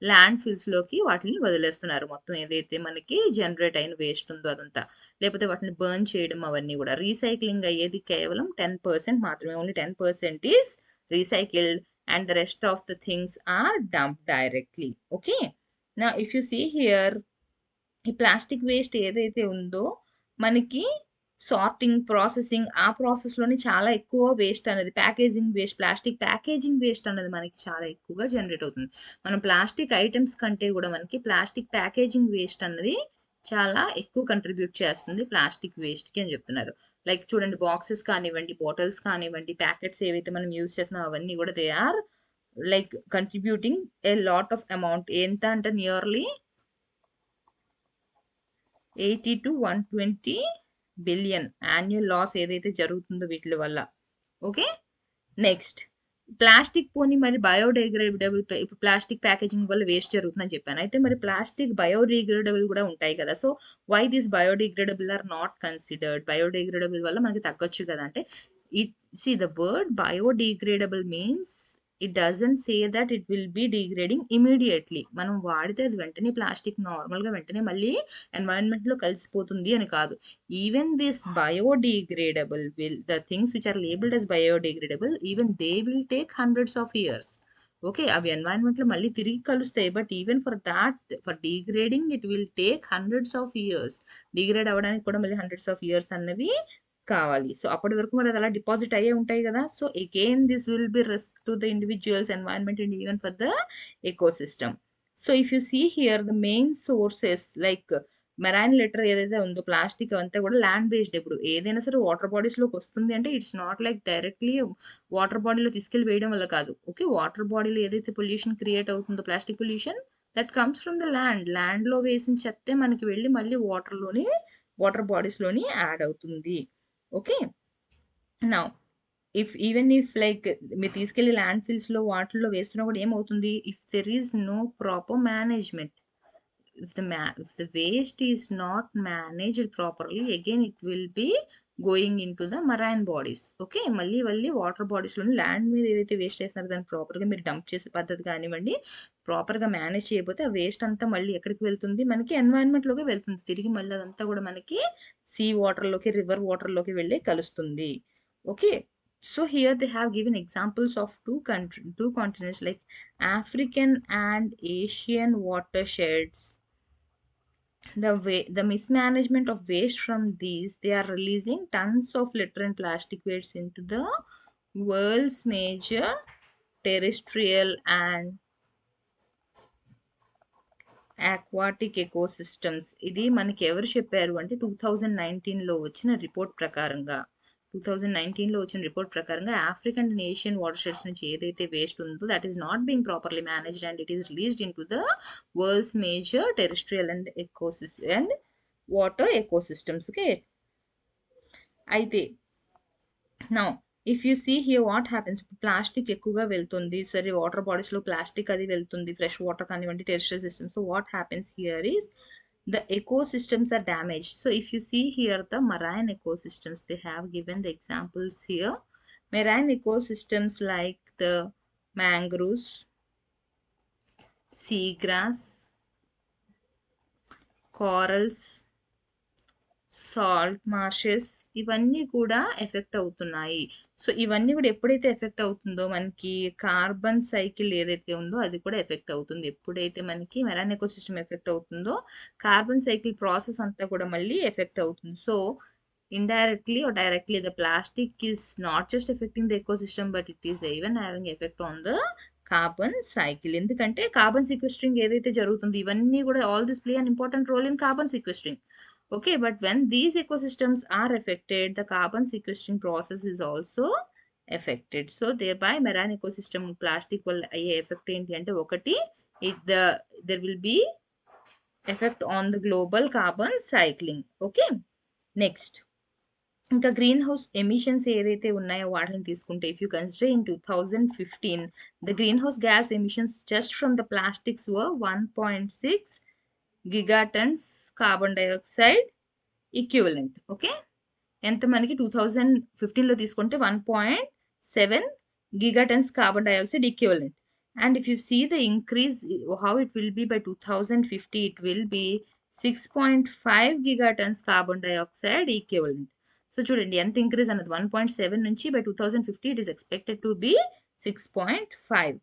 ల్యాండ్ ఫిల్స్లోకి వాటిని వదిలేస్తున్నారు. మొత్తం ఏదైతే మనకి జనరేట్ అయిన వేస్ట్ ఉందో అదంతా, లేకపోతే వాటిని బర్న్ చేయడం అవన్నీ కూడా. రీసైక్లింగ్ అయ్యేది కేవలం 10% మాత్రమే, only 10% is recycled and the rest of the things are dumped directly. Okay, now if you see here ఈ ప్లాస్టిక్ వేస్ట్ ఏదైతే ఉందో మనకి సార్టింగ్ ప్రాసెసింగ్ ఆ ప్రాసెస్లోనే చాలా ఎక్కువ వేస్ట్ అనేది packaging waste, plastic packaging waste అనేది మనకి చాలా ఎక్కువగా జనరేట్ అవుతుంది. మనం ప్లాస్టిక్ ఐటమ్స్ కంటే కూడా మనకి ప్లాస్టిక్ ప్యాకేజింగ్ వేస్ట్ అన్నది చాలా ఎక్కువ కంట్రిబ్యూట్ చేస్తుంది ప్లాస్టిక్ వేస్ట్కి అని చెప్తున్నారు. లైక్ చూడండి, బాక్సెస్ కానివ్వండి, బాటిల్స్ కానివ్వండి, ప్యాకెట్స్ ఏవైతే మనం యూజ్ చేస్తున్నాం అవన్నీ కూడా they are like contributing a lot of amount. ఎంత అంటే nearly 80 to 120 billion annual loss ఏదైతే జరుగుతుందో వీటి వల్ల. ఓకే, నెక్స్ట్ ప్లాస్టిక్ పోని మరి బయోడిగ్రేడబుల్, ఇప్పుడు ప్లాస్టిక్ ప్యాకేజింగ్ వల్ల వేస్ట్ జరుగుతుందని చెప్పాను. అయితే మరి ప్లాస్టిక్ బయోడిగ్రేడబుల్ కూడా ఉంటాయి కదా. So why this biodegradable are not considered? Biodegradable వల్ల మనకి తగ్గొచ్చు కదా అంటే, it see the word biodegradable means it doesn't say that it will be degrading immediately. మనం వాడితే అది వెంటనే ప్లాస్టిక్ నార్మల్గా వెంటనే మళ్ళీ ఎన్వైరన్మెంట్లో కలిసిపోతుంది అని కాదు. Even this biodegradable will, the things which are labeled as biodegradable, even they will take hundreds of years. Okay, అవి ఎన్వైరన్మెంట్లో మళ్ళీ తిరిగి కలుస్తాయి, but even for that, for degrading it will take hundreds of years. Degrade అవ్వడానికి కూడా మళ్ళీ hundreds of years అన్నవి కావాలి. So అప్పటి వరకు మరి అది అలా డిపాజిట్ అయ్యే ఉంటాయి కదా. So again this will be risk to the individuals, environment and even for the ecosystem. So if you see here the main sources like marine litter ఏదైతే ఉందో ప్లాస్టిక్ అంతా కూడా ల్యాండ్ బేస్డ్. ఇప్పుడు ఏదైనా సరే వాటర్ బాడీస్లోకి వస్తుంది అంటే it's not like directly water బాడీలో తీసుకెళ్ళి వేయడం వల్ల కాదు. ఓకే, వాటర్ బాడీలో ఏదైతే పొల్యూషన్ క్రియేట్ అవుతుందో plastic pollution, that comes from the ల్యాండ్లో వేసిన చెత్తే మనకి వెళ్ళి మళ్ళీ వాటర్ బాడీస్లోని యాడ్ అవుతుంది. ఓకే, నౌ ఇఫ్ లైక్ మీరు తీసుకెళ్లి ల్యాండ్ ఫిల్స్లో వాటిల్లో వేస్తున్నా కూడా ఏమవుతుంది, if there is no proper management, if the waste is not managed properly, again it will be going into the marine bodies. Okay, మళ్ళీ వాటర్ బాడీస్లోని ల్యాండ్ మీద ఏదైతే వేస్ట్ చేస్తున్నారో దాన్ని ప్రాపర్గా మీరు డంప్ చేసే పద్ధతి కానివ్వండి, ప్రాపర్గా మేనేజ్ చేయకపోతే ఆ వేస్ట్ అంతా మళ్ళీ ఎక్కడికి వెళ్తుంది, మనకి ఎన్వైరన్మెంట్లోకి వెళ్తుంది తిరిగి. మళ్ళీ అదంతా కూడా మనకి సీ వాటర్లోకి, రివర్ వాటర్లోకి వెళ్ళి కలుస్తుంది. Okay, so here they have given examples of two continents like African and Asian watersheds. The mismanagement of waste from these, they are releasing tons of litter and plastic waste into the world's major terrestrial and aquatic ecosystems. ఇది మనకి ఎవరు చెప్పారు అంటే 2019లో వచ్చిన report ప్రకారంగా, 2019లో వచ్చిన report ప్రకారంగా African and Asian water sheds నుంచి ఏదైతే వేస్ట్ ఉందో that is not being properly managed and it is released in to the world's major terrestrial and and water ecosystems. Okay, అయితే now If you see here what happens, plastic ఎక్కువగా వెళ్తుంది, సరే water bodies లో plastic అది వెళ్తుంది, fresh water కానివ్వండి, terrestrial system. So what happens here is the ecosystems are damaged. So if you see here the marine ecosystems, they have given the examples here. Marine ecosystems like the mangroves, seagrass, corals, salt marshes, ఇవన్నీ కూడా effect అవుతున్నాయి. So ఇవన్నీ కూడా ఎప్పుడైతే effect అవుతుందో మనకి carbon cycle ఏదైతే ఉందో అది కూడా ఎఫెక్ట్ అవుతుంది. ఎప్పుడైతే మనకి మెరైన్ ఎకోసిస్టమ్ ఎఫెక్ట్ అవుతుందో కార్బన్ సైకిల్ ప్రాసెస్ అంతా కూడా మళ్ళీ ఎఫెక్ట్ అవుతుంది. So indirectly or directly the plastic is not just affecting the ecosystem but it is even having effect on the carbon cycle. ఎందుకంటే కార్బన్ సీక్వెస్ట్రింగ్ ఏదైతే జరుగుతుంది ఇవన్నీ కూడా all this play an important role in carbon sequestering. Okay, but when these ecosystems are affected, the carbon sequestering process is also affected. So thereby marine ecosystem plastic will affect ఏంటి అంటే ఒకటి there will be effect on the global carbon cycling. Okay, next ఇంకా green house emissions ఏదైతే ఉన్నాయో వాటిని తీసుకుంటే if you consider in 2015 the greenhouse gas emissions just from the plastics were 1.6 gigatons carbon dioxide equivalent. Okay, ఎంత మనకి 2015లో తీసుకుంటే 1.7 gigatons carbon dioxide equivalent. And if you see the increase how it will be by 2050, it will be 6.5 gigatons carbon dioxide equivalent. So చూడండి ఎంత increase అన్నది 1.7 నుంచి by 2050 it is expected to be 6.5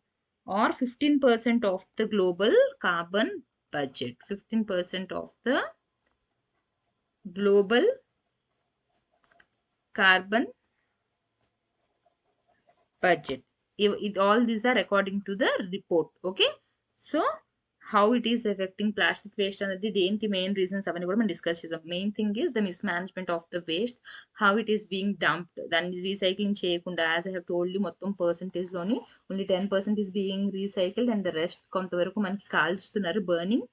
or 15% of the global carbon budget. 15% of the global carbon budget. All these are according to the report. Okay, so how it is affecting plastic waste అనేది దేంటి main reasons అవన్నీ కూడా మనం discuss చేసాం. Main thing is the mismanagement of the waste, how it is being dumped. దాన్ని recycling చేయకుండా as I have told you మొత్తం పర్సంటేజ్లోని only 10% is being recycled and the rest కొంతవరకు మనకి కాల్చుతున్నారు burning,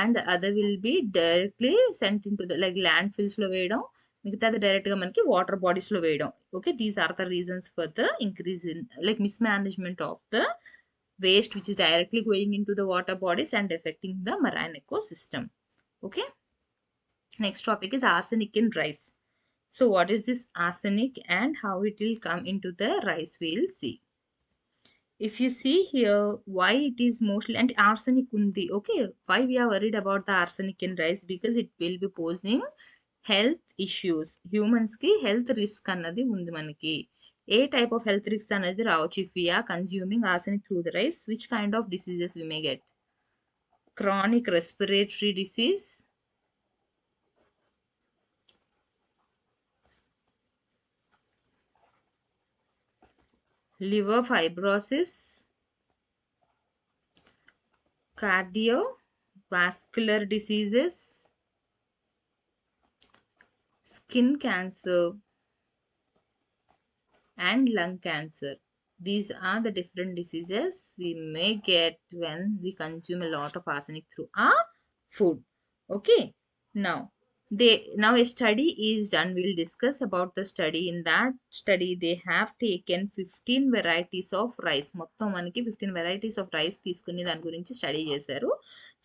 and other will be directly sent in to the like land ఫిల్స్లో వేయడం, మిగతాది డైరెక్ట్గా మనకి వాటర్ బాడీస్లో వేయడం. Okay, these are the reasons for the increase in like mismanagement of the waste which is directly going into the water bodies and affecting the marine ecosystem. Okay, next topic is arsenic in rice. So what is this arsenic and how it will come into the rice, we'll see. If you see here why it is mostly and arsenic undi, okay, why we are worried about the arsenic in rice, because it will be posing health issues. Humans ki health risk అన్నది ఉంది మనకి. ఏ type of health risk అనేది రావచ్చు if we are consuming arsenic through the rice. Which kind of diseases we may get? Chronic respiratory disease, liver fibrosis, cardiovascular diseases, skin cancer, and lung cancer. These are the different diseases we may get when we consume a lot of arsenic through our food. Okay, now a study is done. We'll discuss about the study. In that study they have taken 15 varieties of rice. మొత్తం మనకి 15 varieties of rice తీసుకుని దాని గురించి study చేశారు.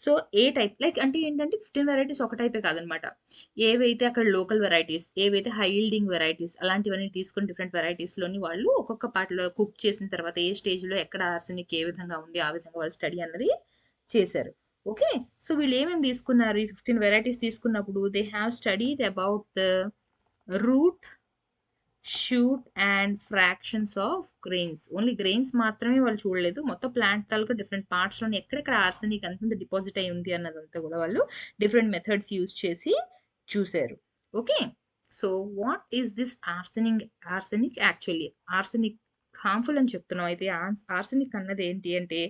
So ఏ type like అంటే ఏంటంటే 15 varieties ఒక టైపే కాదనమాట. ఏవైతే అక్కడ లోకల్ వెరైటీస్, ఏవైతే హై ఈల్డింగ్ వెరైటీస్ అలాంటివన్నీ తీసుకుని డిఫరెంట్ వెరైటీస్లోని వాళ్ళు ఒక్కొక్క పార్ట్లో కుక్ చేసిన తర్వాత ఏ స్టేజ్లో ఎక్కడ ఆర్సెనిక్ ఏ విధంగా ఉంది ఆ విధంగా వాళ్ళు స్టడీ అన్నది చేశారు. ఓకే, సో వీళ్ళు ఏమేమి తీసుకున్నారు? ఈ 15 వెరైటీస్ తీసుకున్నప్పుడు they have studied about the root, shoot and fractions of grains. Only grains మాత్రమే వాళ్ళు చూడలేదు, మొత్తం ప్లాంట్ తాలూకా డిఫరెంట్ పార్ట్స్లోని ఎక్కడెక్కడ ఆర్సెనిక్ అంత డిపాజిట్ అయి ఉంది అన్నదంతా కూడా వాళ్ళు డిఫరెంట్ మెథడ్స్ యూజ్ చేసి చూశారు. Okay, so what is this arsenic actually? Arsenic harmful అని చెప్తున్నాం, అయితే ఆర్సెనిక్ అన్నది ఏంటి అంటే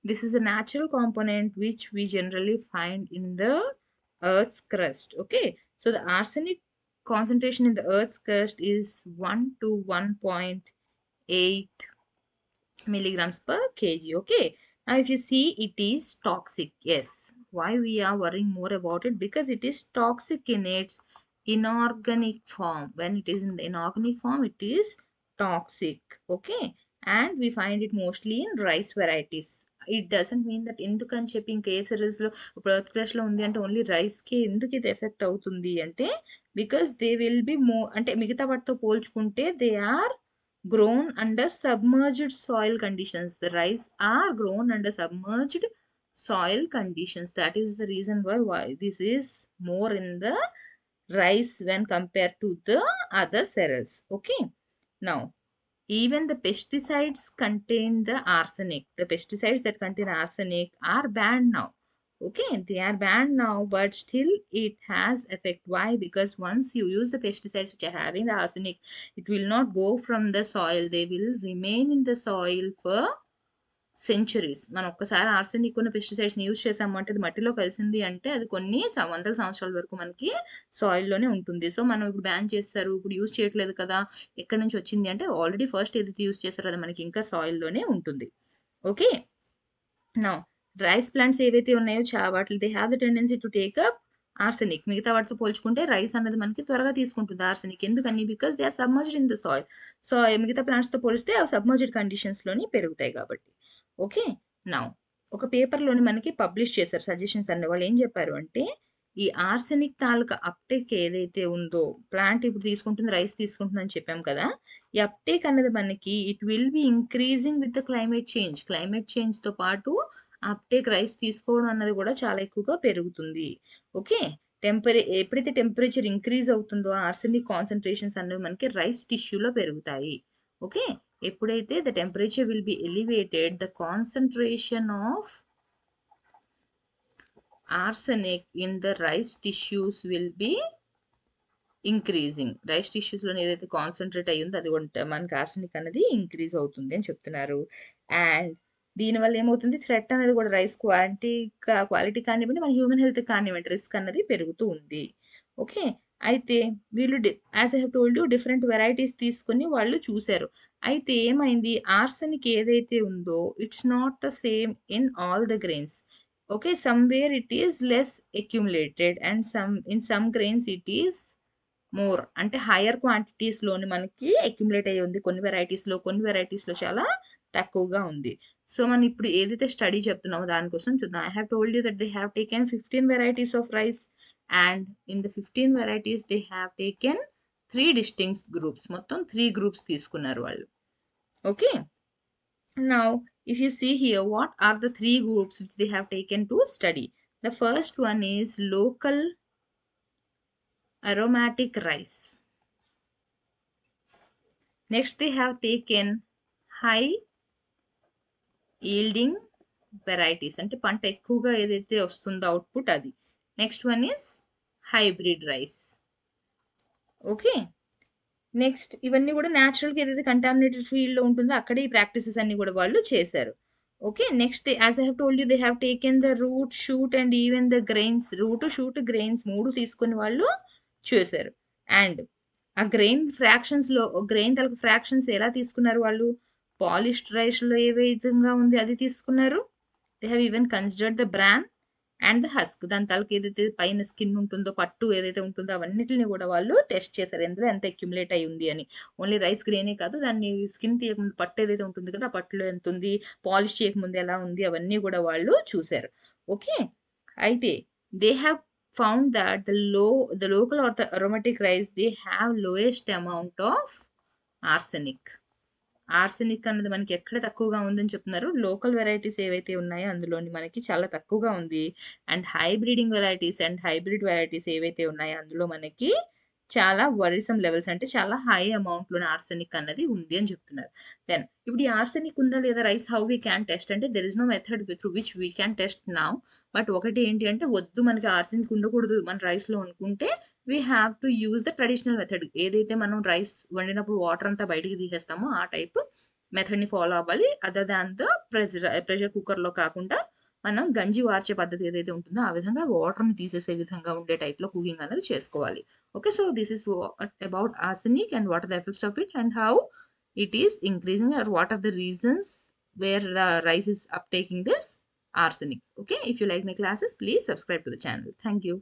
this is a natural component which we generally find in the earth's crust. Okay, so the arsenic concentration in the earth's crust is 1 to 1.8 milligrams per kg. Okay, now if you see it is toxic. Yes, why we are worrying more about it? Because it is toxic in its inorganic form. When it is in the inorganic form, it is toxic. Okay, and we find it mostly in rice varieties. It doesn't mean that ఎందుకని చెప్పి ఇంకా ఏ cereals లో ఇప్పుడు earth crush లో ఉంది అంటే only rice కి ఎందుకు ఇది ఎఫెక్ట్ అవుతుంది అంటే బికాస్ దే విల్ బి అంటే మిగతా వాటితో పోల్చుకుంటే they are grown under submerged soil conditions. The rice are grown under submerged soil conditions. That is the reason why this is more in the rice when compared to the other cereals. Okay, now even the pesticides contain the arsenic. The pesticides that contain arsenic are banned now. Okay, they are banned now, but still it has effect. Why? Because once you use the pesticides which are having the arsenic, it will not go from the soil. They will remain in the soil for centuries. మనం ఒక్కసారి arsenic ఉన్న పెస్టిసైడ్స్ని use చేసాము అంటే అది మట్టిలో కలిసింది అంటే అది కొన్ని వందల సంవత్సరాల వరకు మనకి సాయిల్లోనే ఉంటుంది. సో మనం ఇప్పుడు బ్యాన్ చేస్తారు, ఇప్పుడు యూజ్ చేయట్లేదు కదా, ఎక్కడి నుంచి వచ్చింది అంటే ఆల్రెడీ ఫస్ట్ ఏదైతే యూజ్ చేస్తారో అది మనకి ఇంకా సాయిల్లోనే ఉంటుంది. ఓకే, నా రైస్ ప్లాంట్స్ ఏవైతే ఉన్నాయో వాటి they have the tendency to take up arsenic. మిగతా వాటితో పోల్చుకుంటే రైస్ అనేది మనకి త్వరగా తీసుకుంటుంది ఆర్సెనిక్. ఎందుకని? Because they are submerged in the soil. So మిగతా ప్లాంట్స్తో పోలిస్తే ఆ సబ్మర్జ్డ్ కండిషన్స్లోని పెరుగుతాయి కాబట్టి. ఓకే, నా ఒక పేపర్లోని మనకి పబ్లిష్ చేశారు సజెషన్స్ అనే వాళ్ళు ఏం చెప్పారు అంటే ఈ ఆర్సెనిక్ తాలూకా అప్టేక్ ఏదైతే ఉందో ప్లాంట్ ఇప్పుడు తీసుకుంటుంది రైస్ తీసుకుంటుందని చెప్పాం కదా, ఈ అప్టేక్ అన్నది మనకి it will be increasing with the climate చేంజ్తో పాటు అప్టేక్ రైస్ తీసుకోవడం అన్నది కూడా చాలా ఎక్కువగా పెరుగుతుంది. ఓకే, ఎప్పుడైతే టెంపరేచర్ ఇంక్రీజ్ అవుతుందో ఆర్సెనిక్ కాన్సన్ట్రేషన్స్ అనేవి మనకి రైస్ టిష్యూలో పెరుగుతాయి. ఓకే, ఎప్పుడైతే the temperature will be elevated the concentration of arsenic in the rice tissues will be increasing. Rice టిష్యూస్లో ఏదైతే కాన్సన్ట్రేట్ అయ్యిందో అది మనకి ఆర్సెనిక్ అనేది ఇంక్రీజ్ అవుతుంది అని చెప్తున్నారు. అండ్ దీనివల్ల ఏమవుతుంది, థ్రెట్ అనేది కూడా రైస్ క్వాలిటీ కానివ్వండి మన హ్యూమన్ హెల్త్ కానివ్వండి రిస్క్ అనేది పెరుగుతూ ఉంది. ఓకే, అయితే వీళ్ళు as I have told you different varieties తీసుకుని వాళ్ళు చూశారు. అయితే ఏమైంది, ఆర్సెనిక్ ఏదైతే ఉందో it's not the same in all the grains. Okay, somewhere it is less accumulated and in some grains it is more, అంటే హయ్యర్ క్వాంటిటీస్లోని మనకి అక్యుములేట్ అయ్యి ఉంది కొన్ని వెరైటీస్లో చాలా తక్కువగా ఉంది. సో మనం ఇప్పుడు ఏదైతే స్టడీ చెప్తున్నామో దానికోసం చూద్దాం. I have told you that they have taken 15 varieties of rice and in the 15 varieties they have taken 3 distinct groups. మొత్తం 3 గ్రూప్స్ తీసుకున్నారు వాళ్ళు. Okay, now if you see here what are the 3 groups which they have taken to study. The first one is local aromatic rice. Next they have taken high yielding varieties, అంటే పంట ఎక్కువగా ఏదైతే వస్తుందో output అది. Next one is hybrid rice. Okay, next ఇవన్నీ కూడా న్యాచురల్గా ఏదైతే కంటామినేటెడ్ ఫీల్డ్లో ఉంటుందో అక్కడ ఈ ప్రాక్టీసెస్ అన్ని కూడా వాళ్ళు చేశారు. Okay, next as I have told you they have taken the root, shoot and even the grains. Root, shoot, grains 3 తీసుకుని వాళ్ళు చేశారు. అండ్ ఆ గ్రెయిన్ ఫ్రాక్షన్స్లో గ్రెయిన్ తలకు ఫ్రాక్షన్స్ ఎలా తీసుకున్నారు వాళ్ళు, పాలిష్డ్ రైస్లో ఏ విధంగా ఉంది అది తీసుకున్నారు. They have even considered the bran and the husk. దాని తలకు ఏదైతే పైన స్కిన్ ఉంటుందో పట్టు ఏదైతే ఉంటుందో అవన్నిటిని కూడా వాళ్ళు టెస్ట్ చేశారు ఎందులో ఎంత అక్యుములేట్ అయి ఉంది అని. ఓన్లీ రైస్ గ్రెయినే కాదు, దాన్ని స్కిన్ తీయకముందు పట్టు ఏదైతే ఉంటుంది కదా ఆ పట్టులో ఎంత ఉంది, పాలిష్ చేయకముందు ఎలా ఉంది అవన్నీ కూడా వాళ్ళు చూశారు. ఓకే, అయితే they have found that the local or the aromatic rice they have lowest amount of arsenic. Arsenic అన్నది మనకి ఎక్కడ తక్కువగా ఉందని చెప్తున్నారు, లోకల్ వెరైటీస్ ఏవైతే ఉన్నాయో అందులోని మనకి చాలా తక్కువగా ఉంది. అండ్ హైబ్రిడ్ వెరైటీస్ ఏవైతే ఉన్నాయో అందులో మనకి చాలా వరిసమ్ లెవెల్స్, అంటే చాలా హై అమౌంట్లోనే ఆర్సెనిక్ అన్నది ఉంది అని చెప్తున్నారు. దెన్ ఇప్పుడు ఈ ఆర్సెనిక్ ఉందా లేదా rice how we can test అంటే there is no method through which we can test now. But ఒకటి ఏంటి అంటే వద్దు మనకి ఆర్సెనిక్ ఉండకూడదు మన రైస్లో అనుకుంటే we have to use the traditional method. ఏదైతే మనం రైస్ వండినప్పుడు వాటర్ అంతా బయటికి తీసేస్తామో ఆ టైప్ మెథడ్ని ఫాలో అవ్వాలి. అదర్ దాన్ ద ప్రెషర్ కుక్కర్లో కాకుండా మనం గంజి వార్చే పద్ధతి ఏదైతే ఉంటుందో ఆ విధంగా వాటర్ని తీసేసే విధంగా ఉండే టైప్లో కుకింగ్ అనేది చేసుకోవాలి. Okay, so this is about arsenic and what are the effects of it and how it is increasing or what are the reasons where the rice is uptaking this arsenic. Okay, if you like my classes please subscribe to the channel. Thank you.